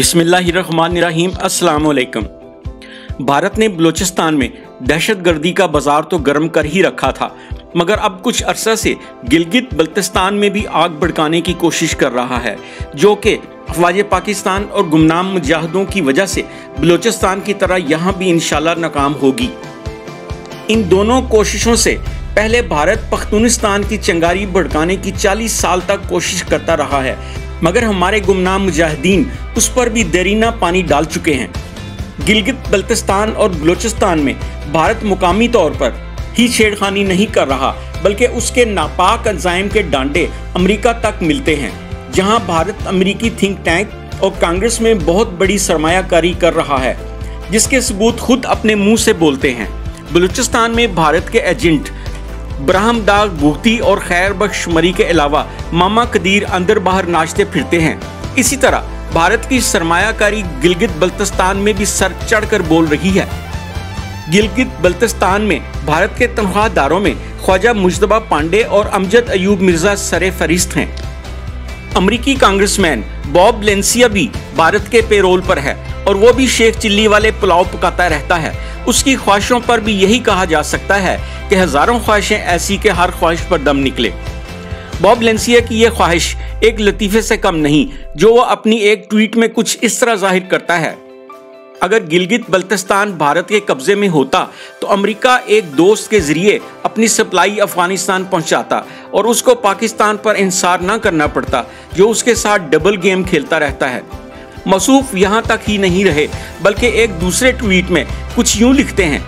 बिस्मिल्लाहिर्रहमानिर्रहीम। अस्सलाम वालेकुम। भारत ने बलूचिस्तान में दहशतगर्दी का बाजार तो गर्म कर ही रखा था, मगर अब कुछ अरसा से गिलगित बल्तिस्तान में भी आग भड़काने की कोशिश कर रहा है, जो कि अफवाज पाकिस्तान और गुमनाम मुजाहिदों की वजह से बलूचिस्तान की तरह यहाँ भी इंशाल्लाह नाकाम होगी। इन दोनों कोशिशों से पहले भारत पख्तूनिस्तान की चिंगारी भड़काने की 40 साल तक कोशिश करता रहा है, मगर हमारे गुमनाम मुजाहिदीन उस पर भी देरीना पानी डाल चुके हैं। गिलगित बल्तिस्तान और बलूचिस्तान में भारत मुकामी तौर पर ही छेड़खानी नहीं कर रहा, बल्कि उसके नापाक अंजाइम के डांडे अमेरिका तक मिलते हैं, जहां भारत अमेरिकी थिंक टैंक और कांग्रेस में बहुत बड़ी सरमायाकारी कर रहा है, जिसके सबूत खुद अपने मुंह से बोलते हैं। बलूचिस्तान में भारत के एजेंट ब्राहमदाग भूती और खैर बख्श मरी के अलावा मामा कदीर अंदर बाहर नाचते फिरते हैं। इसी तरह भारत की सरमायाकारी गिलगित बल्तिस्तान में भी सर चढ़कर बोल रही है। गिलगित बल्तिस्तान में भारत के तनख्वाहदारों में ख्वाजा मुजतबा पांडे और अमजद अयूब मिर्जा सरे फरिस्त हैं। अमरीकी कांग्रेसमैन बॉब वैलेंसिया भी भारत के पेरोल पर है और वो भी शेख चिल्ली वाले पुलाव पकाता रहता है। उसकी ख्वाहिशों पर भी यही कहा जा सकता है कि हजारों ख्वाहिशें ऐसी कि हर ख्वाहिश पर दम निकले। बॉब वैलेंसिया की यह ख्वाहिश एक लतीफे से कम नहीं, जो वह अपनी एक ट्वीट में कुछ इस तरह जाहिर करता है। अगर गिलगित बल्तिस्तान भारत के कब्जे में होता तो अमेरिका एक दोस्त के जरिए अपनी सप्लाई अफगानिस्तान पहुंचाता और उसको पाकिस्तान पर इंसार न करना पड़ता, जो उसके साथ डबल गेम खेलता रहता है। मसूफ यहाँ तक ही नहीं रहे, बल्कि एक दूसरे ट्वीट में कुछ यूं लिखते हैं,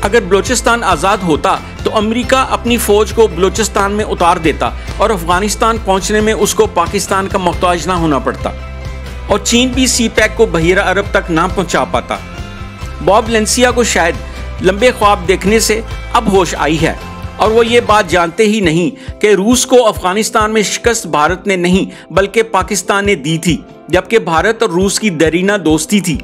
अगर बलूचिस्तान आज़ाद होता तो अमेरिका अपनी फौज को बलूचिस्तान में उतार देता और अफगानिस्तान पहुंचने में उसको पाकिस्तान का मोहताज ना होना पड़ता, और चीन भी सी पैक को बहिरा अरब तक ना पहुंचा पाता। बॉब वैलेंसिया को शायद लंबे ख्वाब देखने से अब होश आई है, और वो ये बात जानते ही नहीं कि रूस को अफगानिस्तान में शिकस्त भारत ने नहीं बल्कि पाकिस्तान ने दी थी, जबकि भारत और रूस की दरीना दोस्ती थी।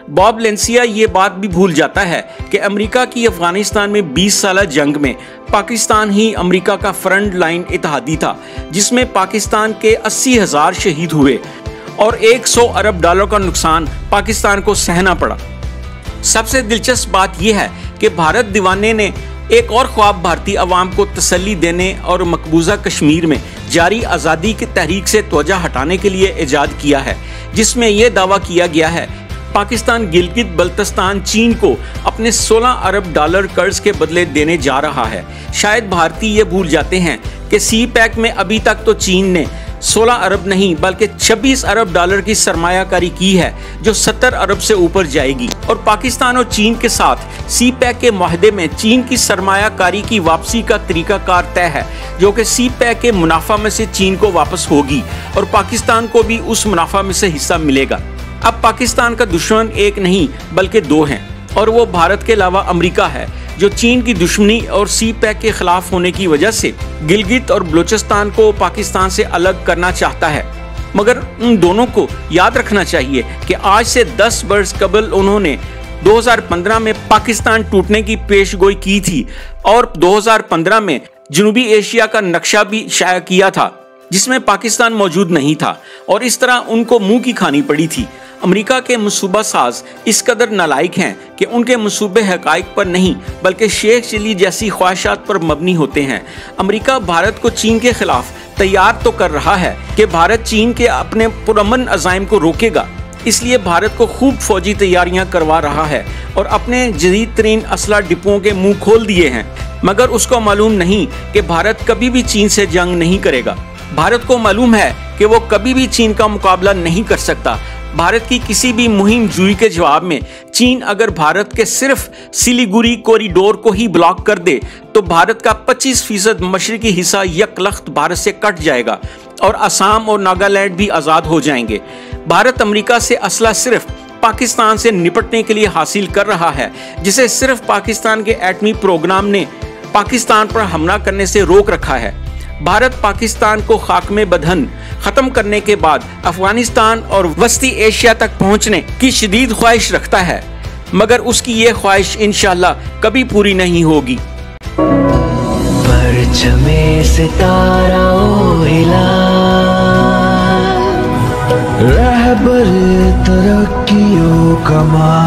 बॉब वैलेंसिया ये बात भी भूल जाता है कि अमेरिका की अफगानिस्तान में 20 साला जंग में पाकिस्तान ही अमेरिका का फ्रंट लाइन इत्तेहादी था, जिसमें पाकिस्तान के 80,000 शहीद हुए और 100 अरब डॉलर का नुकसान पाकिस्तान को सहना पड़ा। सबसे दिलचस्प बात यह है कि भारत दीवाने ने एक और ख्वाब भारतीय अवाम को तसल्ली देने और मकबूजा कश्मीर में जारी आज़ादी की तहरीक से तवज्जो हटाने के लिए इजाद किया है, जिसमें यह दावा किया गया है पाकिस्तान गिलगित बल्तिस्तान चीन को अपने 16 अरब डॉलर कर्ज के बदले देने जा रहा है। शायद भारतीय ये भूल जाते हैं कि सी पैक में अभी तक तो चीन ने 16 अरब नहीं बल्कि 26 अरब डॉलर की सरमायाकारी की है, जो 70 अरब से ऊपर जाएगी, और पाकिस्तान और चीन के साथ सी पैक के मुआहदे में चीन की सरमायाकारी की वापसी का तरीकाकार तय है, जो कि सी पैक के मुनाफा में से चीन को वापस होगी और पाकिस्तान को भी उस मुनाफा में से हिस्सा मिलेगा। अब पाकिस्तान का दुश्मन एक नहीं बल्कि दो हैं, और वो भारत के अलावा अमेरिका है, जो चीन की दुश्मनी और सी पैक के खिलाफ होने की वजह से गिलगित और बलूचिस्तान को पाकिस्तान से अलग करना चाहता है। मगर उन दोनों को याद रखना चाहिए कि आज से 10 वर्ष कबल उन्होंने 2015 में पाकिस्तान टूटने की पेशगोई की थी और 2015 में जनूबी एशिया का नक्शा भी शाया किया था, जिसमें पाकिस्तान मौजूद नहीं था, और इस तरह उनको मुंह की खानी पड़ी थी। अमेरिका के मंसूबा साज इस कदर नालायक हैं कि उनके मंसूबे हकाइक पर नहीं बल्कि शेख चिल्ली जैसी ख्वाहिशात पर मबनी होते हैं। अमेरिका भारत को चीन के खिलाफ तैयार तो कर रहा है कि भारत चीन के अपने पुरअमन अज़ाइम को रोकेगा, इसलिए भारत को खूब फौजी तैयारियां करवा रहा है और अपने जदीद तरीन असला डिपों के मुंह खोल दिए हैं। मगर उसको मालूम नहीं कि भारत कभी भी चीन से जंग नहीं करेगा। भारत को मालूम है कि वो कभी भी चीन का मुकाबला नहीं कर सकता। भारत की किसी भी मुहिम जुई के जवाब में चीन अगर भारत के सिर्फ सिलीगुड़ी कॉरिडोर को ही ब्लॉक कर दे तो भारत का 25% मशरकी हिस्सा यकलख्त भारत से कट जाएगा और असम और नागालैंड भी आज़ाद हो जाएंगे। भारत अमेरिका से असला सिर्फ पाकिस्तान से निपटने के लिए हासिल कर रहा है, जिसे सिर्फ पाकिस्तान के एटमी प्रोग्राम ने पाकिस्तान पर हमला करने से रोक रखा है। भारत पाकिस्तान को खाक में बदहन खत्म करने के बाद अफगानिस्तान और वस्ती एशिया तक पहुंचने की शदीद ख्वाहिश रखता है, मगर उसकी ये ख्वाहिश इंशाल्लाह कभी पूरी नहीं होगी। परचमे सितारा हिला रहबर कमाल